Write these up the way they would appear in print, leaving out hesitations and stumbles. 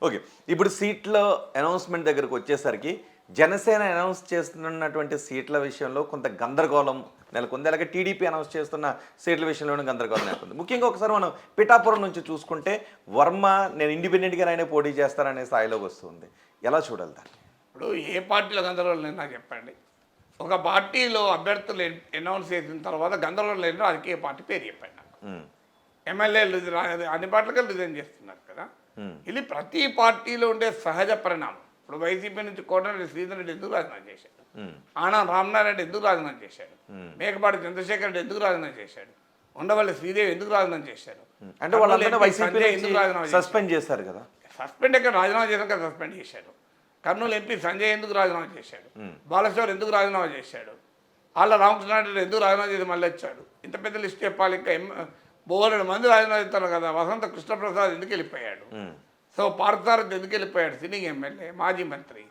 Okay. ఇప్పుడు సీట్ల announcement దగ్గరకు వచ్చేసరికి జనసేన అనౌన్స్ చేస్తున్నటువంటి సీట్ల విషయంలో కొంత గందరగోళం నెలకొంది. అలాగే టీడీపీ అనౌన్స్ చేస్తున్న సీట్ల విషయంలోనూ గందరగోళం నెలకొంది. ముఖ్యంగా ఒకసారి మనం పిఠాపురం నుంచి చూసుకుంటే వర్మ నేను ఇండిపెండెంట్‌గానైనా పోటీ చేస్తాననే స్థాయిలోకి వస్తుంది. ఎలా చూడాలి దాన్ని? ఇప్పుడు ఏ పార్టీలో గందరగోళం లేదు నాకు చెప్పండి. ఒక పార్టీలో అభ్యర్థులు అనౌన్స్ చేసిన తర్వాత గందరగోళం లేని రాజకీయ పార్టీ పేరు చెప్పండి నాకు. ఎమ్మెల్యేలు అన్ని పార్టీలకు రిజైన్ చేస్తున్నారు కదా. ఇది ప్రతి పార్టీలో ఉండే సహజ పరిణామం. ఇప్పుడు వైసీపీ నుంచి కోటరెడ్డి శ్రీధర్ రెడ్డి ఎందుకు రాజీనామా చేశాడు, ఆనం రామనారాయణ రెడ్డి ఎందుకు రాజీనామా చేశాడు, మేకపాటి చంద్రశేఖర్ రెడ్డి ఎందుకు రాజీనామా చేశాడు, ఉండవల్లి శ్రీదేవి ఎందుకు రాజీనామా చేశాడు, అంటే వాళ్ళందరూ వైసీపీ ఎందుకు రాజీనామా సస్పెండ్ చేశారు కదా. సస్పెండ్ ఎక్కడ రాజీనామా చేశాక సస్పెండ్ చేశారు. కర్నూలు ఎంపీ సంజయ్ ఎందుకు రాజీనామా చేశాడు, బాలశౌర్ ఎందుకు రాజీనామా చేశాడు, వాళ్ళ రామకృష్ణారెడ్డి ఎందుకు రాజీనామా చేసి మళ్ళీ వచ్చాడు. ఇంత పెద్ద లిస్ట్ చెప్పాలి. ఇంకా బోలెడు మంది రాజీనామా చేస్తారు కదా. వసంత కృష్ణప్రసాద్ ఎందుకు వెళ్ళిపోయాడు, సో పార్థసారథి ఎందుకు వెళ్ళిపోయాడు, సిట్టింగ్ ఎమ్మెల్యే మాజీ మంత్రి.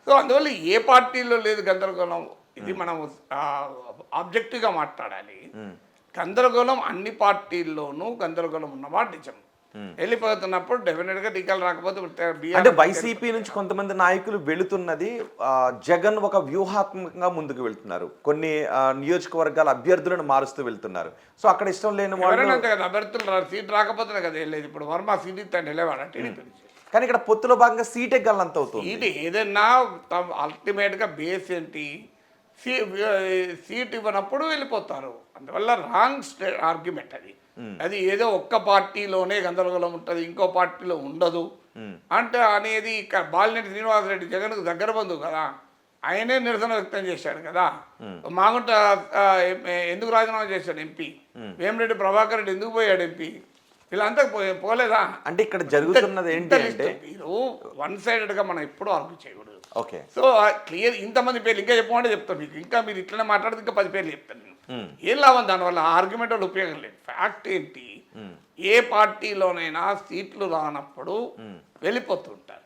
సో అందువల్ల ఏ పార్టీలో లేదు గందరగోళం. ఇది మనం ఆబ్జెక్టివ్గా మాట్లాడాలి. గందరగోళం అన్ని పార్టీల్లోనూ గందరగోళం ఉన్నమాట నిజం. వెళ్ళిపోతున్నప్పుడు డెఫినెట్గా టీకాలు రాకపోతే అంటే వైసీపీ నుంచి కొంతమంది నాయకులు వెళుతున్నది జగన్ ఒక వ్యూహాత్మకంగా ముందుకు వెళ్తున్నారు. కొన్ని నియోజకవర్గాల అభ్యర్థులను మారుస్తూ వెళ్తున్నారు. సో అక్కడ ఇష్టం లేని వాళ్ళు అంతే కదా, అభ్యర్థులు సీట్ రాకపోతే కదా వెళ్ళేది. ఇప్పుడు వర్మ సీట్ ఇస్తాను వెళ్ళేవాడు టీడీపీ నుంచి. కానీ ఇక్కడ పొత్తులో భాగంగా సీట్ ఎగ్గాలంత అవుతుంది. ఇది ఏదైనా అల్టిమేట్గా బేస్ ఏంటి, సీట్ ఇవ్వనప్పుడు వెళ్ళిపోతారు. అందువల్ల రాంగ్ ఆర్గ్యుమెంట్ అది. అది ఏదో ఒక్క పార్టీలోనే గందరగోళం ఉంటుంది, ఇంకో పార్టీలో ఉండదు అంటే అనేది. బాలినేని శ్రీనివాసరెడ్డి జగన్కు దగ్గర బంధువు కదా, ఆయనే నిరసన వ్యక్తం చేశాడు కదా. మాగుంట ఎందుకు రాజీనామా చేశాడు ఎంపీ, వేమిరెడ్డి ప్రభాకర్ రెడ్డి ఎందుకు పోయాడు ఎంపీ, వీళ్ళంతా పోలేదా. అంటే ఇక్కడ జరుగుతున్నది ఏంటంటే మీరు వన్ సైడెడ్గా మనం ఎప్పుడూ ఆర్గ్యూ చేయకూడదు. ఓకే, సో క్లియర్ ఇంతమంది పేర్లు ఇంకా చెప్పమంటే చెప్తాను మీకు. ఇంకా మీరు ఇట్లనే మాట్లాడితే ఇంకా 10 పేర్లు చెప్తాను నేను. ఏం లాభం దానివల్ల, ఆర్గ్యుమెంట్ వల్ల ఉపయోగం లేదు. ఫ్యాక్ట్ ఏంటి, ఏ పార్టీలోనైనా సీట్లు రానప్పుడు వెళ్ళిపోతుంటారు.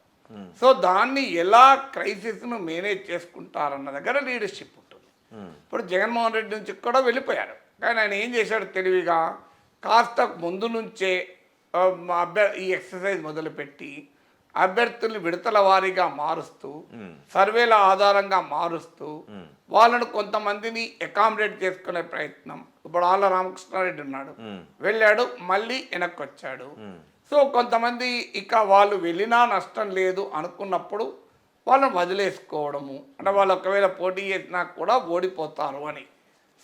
సో దాన్ని ఎలా క్రైసిస్ను మేనేజ్ చేసుకుంటారన్న దగ్గర లీడర్షిప్ ఉంటుంది. ఇప్పుడు జగన్మోహన్ రెడ్డి నుంచి కూడా వెళ్ళిపోయారు. కానీ ఆయన ఏం చేశాడు తెలివిగా, కాస్త ముందు నుంచే ఈ ఎక్సర్సైజ్ మొదలుపెట్టి అభ్యర్థుల్ని విడతల వారీగా మారుస్తూ, సర్వేల ఆధారంగా మారుస్తూ, వాళ్ళను కొంతమందిని అకామిడేట్ చేసుకునే ప్రయత్నం. ఇప్పుడు ఆళ్ళ రామకృష్ణారెడ్డి ఉన్నాడు, వెళ్ళాడు, మళ్ళీ వెనక్కి వచ్చాడు. సో కొంతమంది ఇక వాళ్ళు వెళ్ళినా నష్టం లేదు అనుకున్నప్పుడు వాళ్ళని వదిలేసుకోవడము, అంటే వాళ్ళు ఒకవేళ పోటీ చేసినా కూడా ఓడిపోతారు అని.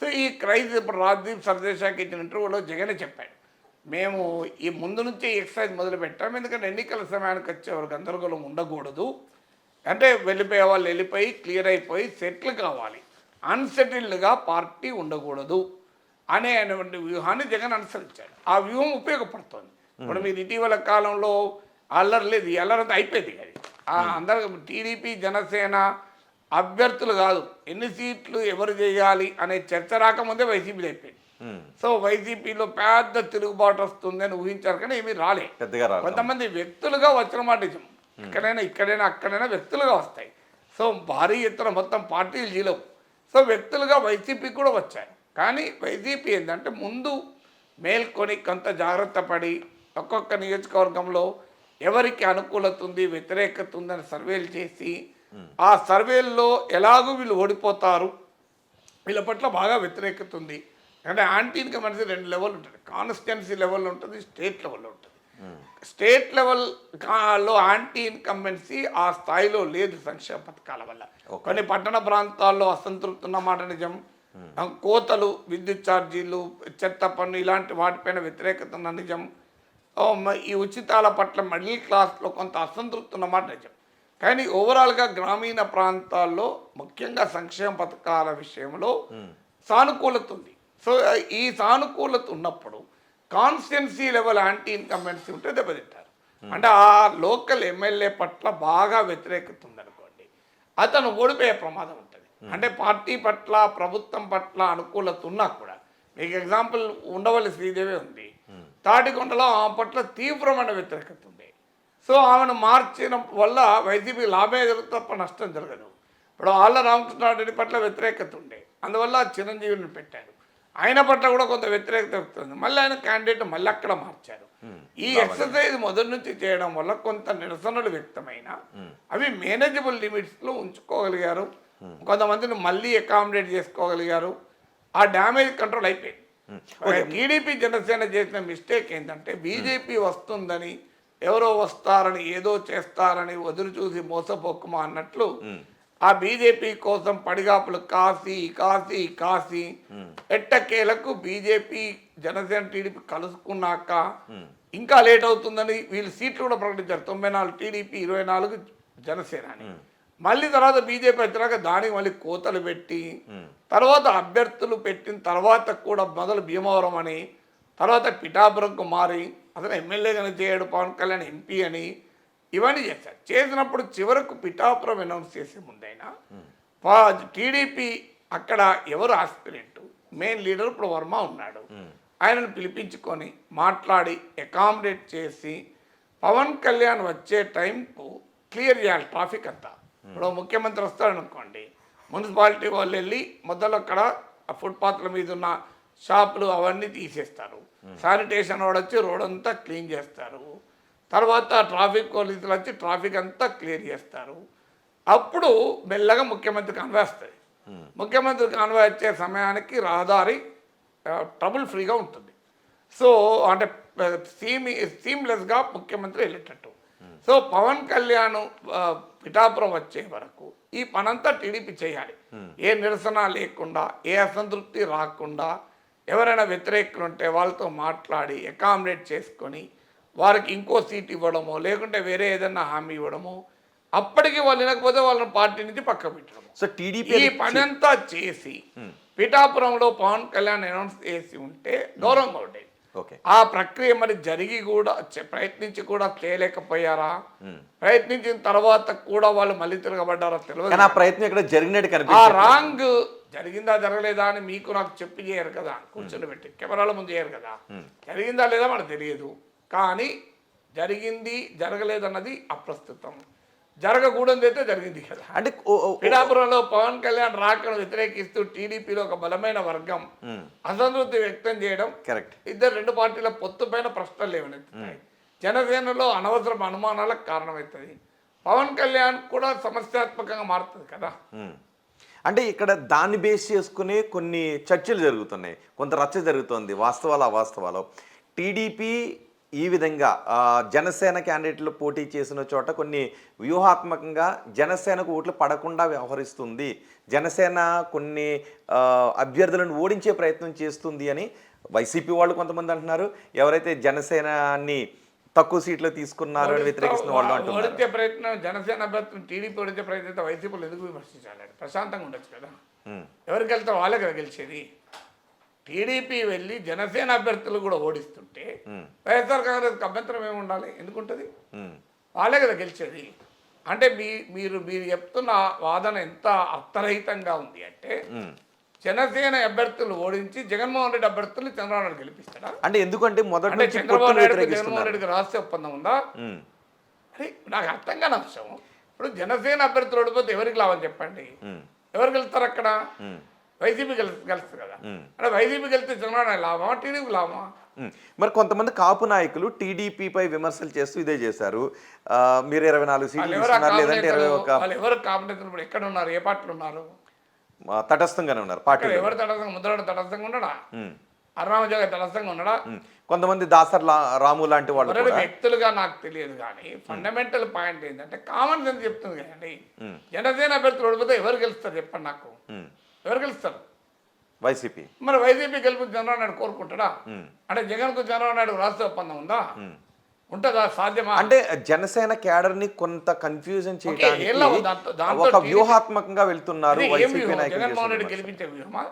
సో ఈ క్రైసిస్ ఇప్పుడు రాజ్దీప్ సర్దేశాకి ఇచ్చిన ఇంటర్వ్యూలో జగనే చెప్పాడు, మేము ఈ ముందు నుంచి ఎక్సర్సైజ్ మొదలు పెట్టాం, ఎందుకంటే ఎన్నికల సమయానికి వచ్చేవారు గందరగోళం ఉండకూడదు, అంటే వెళ్ళిపోయే వాళ్ళు వెళ్ళిపోయి క్లియర్ అయిపోయి సెటిల్ కావాలి, అన్సెటిల్డ్గా పార్టీ ఉండకూడదు అనేటువంటి వ్యూహాన్ని జగన్ అనుసరించాడు. ఆ వ్యూహం ఉపయోగపడుతుంది. ఇప్పుడు మీరు ఇటీవల కాలంలో అల్లరి లేదు, ఈ అల్లరంతా అయిపోయింది. అది అందరూ టీడీపీ జనసేన అభ్యర్థులు కాదు, ఎన్ని సీట్లు ఎవరు చేయాలి అనే చర్చ రాకముందే వైసీపీలో అయిపోయింది. సో వైసీపీలో పెద్ద తిరుగుబాటు వస్తుందని ఊహించారు, కానీ ఏమీ రాలే. కొంతమంది వ్యక్తులుగా వచ్చిన మాట నిజం. ఇక్కడైనా అక్కడైనా వ్యక్తులుగా వస్తాయి. సో భారీ ఎత్తున మొత్తం పార్టీలు జీలవు. సో వ్యక్తులుగా వైసీపీ కూడా వచ్చారు. కానీ వైసీపీ ఏంటంటే ముందు మేల్కొని కొంత జాగ్రత్త పడి ఒక్కొక్క నియోజకవర్గంలో ఎవరికి అనుకూలత ఉంది, వ్యతిరేకత ఉందని సర్వేలు చేసి, ఆ సర్వేల్లో ఎలాగూ వీళ్ళు ఓడిపోతారు, వీళ్ళ పట్ల బాగా వ్యతిరేకత ఉంది. అంటే యాంటీ ఇన్కమ్ అనేది 2 లెవెల్ ఉంటుంది. కాన్స్టిట్యున్సీ లెవెల్లో ఉంటుంది, స్టేట్ లెవెల్లో ఉంటుంది. స్టేట్ లెవెల్లో యాంటీ ఇన్కంబెన్సీ ఆ స్థాయిలో లేదు సంక్షేమ పథకాల వల్ల. కొన్ని పట్టణ ప్రాంతాల్లో అసంతృప్తి ఉన్నమాట నిజం. కోతలు, విద్యుత్ ఛార్జీలు, చెత్త పన్ను ఇలాంటి వాటిపైన వ్యతిరేకత ఉన్న నిజం. ఈ ఉచితాల పట్ల మిడిల్ క్లాస్లో కొంత అసంతృప్తి ఉన్నమాట నిజం. కానీ ఓవరాల్గా గ్రామీణ ప్రాంతాల్లో ముఖ్యంగా సంక్షేమ పథకాల విషయంలో సానుకూలత ఉంది. సో ఈ సానుకూలత ఉన్నప్పుడు కాన్స్టిట్యున్సీ లెవెల్ యాంటీ ఇన్కంబెన్సీ ఉంటే దెబ్బతింటారు. అంటే ఆ లోకల్ ఎమ్మెల్యే పట్ల బాగా వ్యతిరేకత ఉందనుకోండి, అతను ఓడిపోయే ప్రమాదం ఉంటుంది. అంటే పార్టీ పట్ల, ప్రభుత్వం పట్ల అనుకూలత ఉన్నా కూడా, మీకు ఎగ్జాంపుల్ ఉండవల్లి శ్రీదేవి ఉంది, తాటికొండలో ఆమె పట్ల తీవ్రమైన వ్యతిరేకత ఉంది. సో ఆమెను మార్చిన వల్ల వైసీపీ లాభమే జరుగుతుంది తప్ప నష్టం జరగదు. ఇప్పుడు ఆళ్ళ రామకృష్ణారెడ్డి పట్ల వ్యతిరేకత ఉండే, అందువల్ల చిరంజీవిని పెట్టారు. ఆయన పట్ల కూడా కొంత వ్యతిరేకత వస్తుంది. మళ్ళీ ఆయన క్యాండిడేట్ మళ్ళీ అక్కడ మార్చారు. ఈ ఎక్సర్సైజ్ మొదటి నుంచి చేయడం వల్ల కొంత నిరసనలు వ్యక్తమైన అవి మేనేజబుల్ లిమిట్స్లో ఉంచుకోగలిగారు. కొంతమందిని మళ్ళీ అకామిడేట్ చేసుకోగలిగారు. ఆ డ్యామేజ్ కంట్రోల్ అయిపోయింది. టీడీపీ జనసేన చేసిన మిస్టేక్ ఏంటంటే బీజేపీ వస్తుందని ఎవరో వస్తారని ఏదో చేస్తారని వదిలి చూసి మోసపోకుమా అన్నట్లు ఆ బీజేపీ కోసం పడిగాపులు కాసి ఎట్టకేలకు బీజేపీ జనసేన టీడీపీ కలుసుకున్నాక ఇంకా లేట్ అవుతుందని వీళ్ళు సీట్లు కూడా ప్రకటించారు. 94 టీడీపీ, 24 జనసేన అని. మళ్ళీ తర్వాత బీజేపీ వచ్చినాక దానికి మళ్ళీ కోతలు పెట్టి తర్వాత అభ్యర్థులు పెట్టిన తర్వాత కూడా మొదలు భీమవరం అని తర్వాత పిఠాపురంకు మారి అసలు ఎమ్మెల్యేగానే చేయడు పవన్ కళ్యాణ్ ఎంపీ అని ఇవన్నీ చేశారు. చేసినప్పుడు చివరకు పిఠాపురం అనౌన్స్ చేసే ముందైనా టీడీపీ అక్కడ ఎవరు ఆస్పిరెంట్ మెయిన్ లీడర్ ఇప్పుడు వర్మ ఉన్నాడు. ఆయనను పిలిపించుకొని మాట్లాడి అకామిడేట్ చేసి పవన్ కళ్యాణ్ వచ్చే టైంకు క్లియర్ చేయాలి ట్రాఫిక్ అంతా. ఇప్పుడు ముఖ్యమంత్రి వస్తాడనుకోండి, మున్సిపాలిటీ వాళ్ళు వెళ్ళి మొదలు అక్కడ ఫుట్పాత్ల మీద ఉన్న షాపులు అవన్నీ తీసేస్తారు. శానిటేషన్ వాడు వచ్చి రోడ్ అంతా క్లీన్ చేస్తారు. తర్వాత ట్రాఫిక్ పోలీసులు వచ్చి ట్రాఫిక్ అంతా క్లియర్ చేస్తారు. అప్పుడు మెల్లగా ముఖ్యమంత్రి కాన్వాయ్ వస్తుంది. ముఖ్యమంత్రి కాన్వాయ్ వచ్చే సమయానికి రహదారి ట్రబుల్ ఫ్రీగా ఉంటుంది. సో అంటే సీమ్లెస్గా ముఖ్యమంత్రి వెళ్ళేటట్టు. సో పవన్ కళ్యాణ్ పిఠాపురం వచ్చే వరకు ఈ పనంతా టీడీపీ చేయాలి. ఏ నిరసన లేకుండా, ఏ అసంతృప్తి రాకుండా, ఎవరైనా వ్యతిరేకులు ఉంటే వాళ్ళతో మాట్లాడి అకామిడేట్ చేసుకొని వారికి ఇంకో సీట్ ఇవ్వడమో లేకుంటే వేరే ఏదైనా హామీ ఇవ్వడమో, అప్పటికి వాళ్ళు వినకపోతే వాళ్ళని పార్టీ నుంచి పక్క పెట్టడము. సో టీడీపీ ఈ పనంతా చేసి పిఠాపురంలో పవన్ కళ్యాణ్ అనౌన్స్ చేసి ఉంటే గౌరవంగా ఉండేది. ఆ ప్రక్రియ మరి జరిగి కూడా ప్రయత్నించి కూడా చేయలేకపోయారా? ప్రయత్నించిన తర్వాత కూడా వాళ్ళు మళ్ళీ తిరగబడ్డారా తెలియదు. ఆ ప్రయత్నం ఇక్కడ జరిగినట్టు ఆ రాంగ్ జరిగిందా జరగలేదా అని మీకు నాకు చెప్పి చేయరు కదా, కూర్చొని పెట్టి కెమెరాల ముందు చేయరు కదా. జరిగిందా లేదా మనకు తెలియదు. కానీ జరిగింది జరగలేదన్నది అప్రస్తుతం. జరగకూడదు అయితే జరిగింది కదా. అంటే పిఠాపురంలో పవన్ కళ్యాణ్ రాకను వ్యతిరేకిస్తూ టీడీపీలో ఒక బలమైన వర్గం అసంతృప్తి వ్యక్తం చేయడం కరెక్ట్. ఇద్దరు రెండు పార్టీల పొత్తు పైన ప్రశ్నలు లేవనెత్తుతాయి. జనసేనలో అనవసరం అనుమానాలకు కారణమవుతుంది. పవన్ కళ్యాణ్ కూడా సమస్యాత్మకంగా మారుతుంది కదా. అంటే ఇక్కడ దాన్ని బేస్ చేసుకుని కొన్ని చర్చలు జరుగుతున్నాయి, కొంత రచ్చ జరుగుతుంది. వాస్తవాలు అవాస్తవాలు. టీడీపీ ఈ విధంగా జనసేన క్యాండిడేట్లు పోటీ చేసిన చోట కొన్ని వ్యూహాత్మకంగా జనసేనకు ఓట్లు పడకుండా వ్యవహరిస్తుంది, జనసేన కొన్ని అభ్యర్థులను ఓడించే ప్రయత్నం చేస్తుంది అని వైసీపీ వాళ్ళు కొంతమంది అంటున్నారు. ఎవరైతే జనసేనాన్ని తక్కువ సీట్లు తీసుకున్నారు అని వ్యతిరేకిస్తున్న వాళ్ళు అంటున్నారు. ఓడించే ప్రయత్నం జనసేన అభ్యర్థులు టీడీపీ ఓడించే ప్రయత్నం వైసీపీలు ఎందుకు విమర్శించాలి? ప్రశాంతంగా ఉండొచ్చు కదా. ఎవరికి వెళ్తారు వాళ్ళే కదా గెలిచేది. టీడీపీ వెళ్ళి జనసేన అభ్యర్థులు కూడా ఓడిస్తుంటే వైఎస్ఆర్ కాంగ్రెస్కి అభ్యంతరం ఏమి ఉండాలి? ఎందుకుంటుంది? వాళ్ళే కదా గెలిచేది. అంటే మీరు చెప్తున్న వాదన ఎంత అర్థరహితంగా ఉంది అంటే జనసేన అభ్యర్థులు ఓడించి జగన్మోహన్ రెడ్డి అభ్యర్థులు చంద్రబాబు నాయుడు గెలిపిస్తాడా? అంటే ఎందుకంటే మొదటి చంద్రబాబు నాయుడు జగన్మోహన్ రెడ్డికి రహస్య ఒప్పందం ఉందా? అరే నాకు అర్థం కాని అంశం. ఇప్పుడు జనసేన అభ్యర్థులు ఓడిపోతే ఎవరికి లాభం చెప్పండి? ఎవరు గెలుస్తారు అక్కడ? వైసీపీ గెలుస్తుంది కదా. అంటే వైసీపీ గెలిస్తే చంద్రబాబు నాయుడు లాభమా, టీడీపీ లాభమా? మరి కొంతమంది కాపు నాయకులు టీడీపీపై విమర్శలు చేస్తూ ఇదే చేశారు. మీరు 24 సీట్లు లేదంటే 21. వాళ్ళు ఎవరు కాంపిటీషన్ ఇప్పుడు ఎక్కడ ఉన్నారు? ఏ పార్టీలు ఉన్నారు? తటస్థంగానే ఉన్నారు పార్టీ. ఎవరు తటస్థంగా? ముద్రగడ తటస్థంగా ఉన్నాడా? అరుణామజాగ తటస్థంగా ఉన్నాడా? కొంతమంది దాసర్ రాము లాంటి వాళ్ళు వ్యక్తులుగా నాకు తెలియదు. కానీ ఫండమెంటల్ పాయింట్ ఏంటంటే కామన్ సెన్స్ చెప్తుంది కదండి. జనసేన అభ్యర్థులు ఓడిపోతే ఎవరు గెలుస్తారు చెప్పండి నాకు? ఎవరు గెలుస్తారు? వైసీపీ. మరి వైసీపీ గెలుపు చంద్రబాబు నాయుడు కోరుకుంటాడా? అంటే జగన్కు చంద్రబాబు నాయుడు రాష్ట్ర ఒప్పందం ఉందా? ఉంటుందా? సాధ్యమా? అంటే జనసేన క్యాడర్ ని కొంత కన్ఫ్యూజన్ చేయడానికి ఒక వ్యూహాత్మకంగా వెళ్తున్నారు. జగన్మోహన్ రెడ్డి గెలిపించే వ్యూహమా?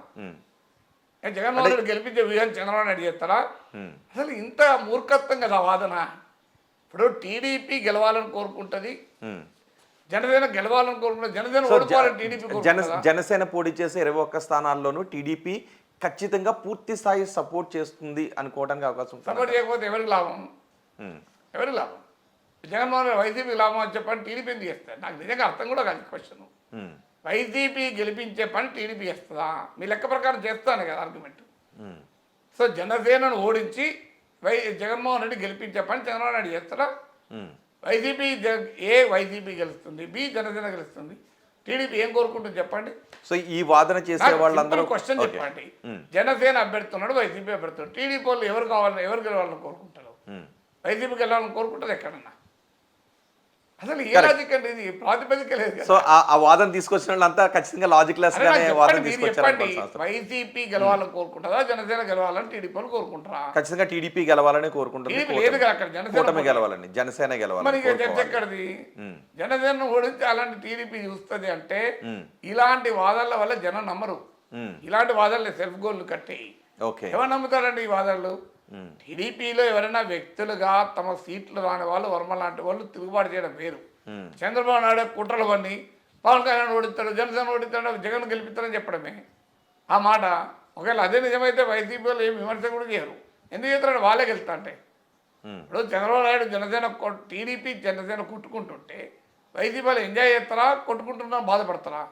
జగన్మోహన్ రెడ్డి గెలిపించే వ్యూహం చంద్రబాబు నాయుడు చేస్తారా? అసలు ఇంత మూర్ఖత్వం కదా వాదన. ఇప్పుడు టీడీపీ గెలవాలని కోరుకుంటుంది, జనసేన గెలవాలని కోరుకుంటుంది. జనసేన ఓడిపోవాలని టీడీపీ జనసేన పోటీ చేసే 21 స్థానాల్లోనూ టీడీపీ ఖచ్చితంగా పూర్తి స్థాయి సపోర్ట్ చేస్తుంది అనుకోవడానికి అవకాశం ఉంది. సపోర్ట్ చేయకపోతే ఎవరికి లాభం? ఎవరికి లాభం? జగన్మోహన్ రెడ్డి వైసీపీ లాభం అని చెప్పని టీడీపీ ఎందుకు చేస్తారు? నాకు నిజంగా అర్థం కూడా కాదు క్వశ్చన్. వైసీపీ గెలిపించే పని టీడీపీ చేస్తుందా? మీ లెక్క ప్రకారం చేస్తాను కదా ఆర్గ్యుమెంట్. సో జనసేనను ఓడించి జగన్మోహన్ రెడ్డి గెలిపించప్పని చంద్రబాబు నాయుడు చేస్తారా? వైసీపీ వైసీపీ గెలుస్తుంది, బి జనసేన గెలుస్తుంది. టీడీపీ ఏం కోరుకుంటుంది చెప్పండి? సో ఈ వాదన చేసే వాళ్ళందరూ క్వశ్చన్ చెప్పండి. జనసేన అభ్యర్థి ఉన్నాడు, వైసీపీ అభ్యర్థి ఉన్నాడు. టీడీపీ వాళ్ళు ఎవరు కావాలని ఎవరు గెలవాలని కోరుకుంటారు? వైసీపీకి వెళ్ళాలని కోరుకుంటారు ఎక్కడన్నా? అసలు ఏ లాజిక్ అండి ఇది? ప్రాతిపదిక లేదు కదా. సో ఆ వాదన తీసుకొచ్చిన వాళ్ళంతా ఖచ్చితంగా లాజిక్ లెస్ గానే వాదన తీసుకొచ్చారు. వైసీపీ గెలవాలని కోరుకుంటారా, జనసేన గెలవాలని టీడీపీ వాళ్ళు కోరుకుంటారా? ఖచ్చితంగా టీడీపీ గెలవాలని కోరుకుంటుంది. లేదు కదా అక్కడ జనసేన గెలవాలండి, జనసేన గెలవాలి. మరి చర్చ ఎక్కడిది? జనసేన ఓడించి అలాంటి టీడీపీ చూస్తుంది అంటే ఇలాంటి వాదాల వల్ల జనం నమ్మరు. ఇలాంటి వాదాలు సెల్ఫ్ గోల్లు కట్టి ఎవరు నమ్ముతారండి ఈ వాదాలు? టీడీపీలో ఎవరైనా వ్యక్తులుగా తమ సీట్లు రాని వాళ్ళు, వర్మ లాంటి వాళ్ళు తిరుగుబాటు చేయడం వేరు. చంద్రబాబు నాయుడు కుట్రలు పని పవన్ కళ్యాణ్ ఓడిస్తాడు, జనసేన ఓడిస్తాడు, జగన్ గెలిపిస్తాడని చెప్పడమే ఆ మాట. ఒకవేళ అదే నిజమైతే వైసీపీలో ఏం విమర్శ కూడా చేయరు. ఎందుకు చేస్తాడు? వాళ్ళే గెలుస్తా అంటే. ఇప్పుడు చంద్రబాబు నాయుడు జనసేన టీడీపీ జనసేన కొట్టుకుంటుంటే వైసీపీలో ఎంజాయ్ చేస్తారా, కొట్టుకుంటున్నా బాధపడతారా?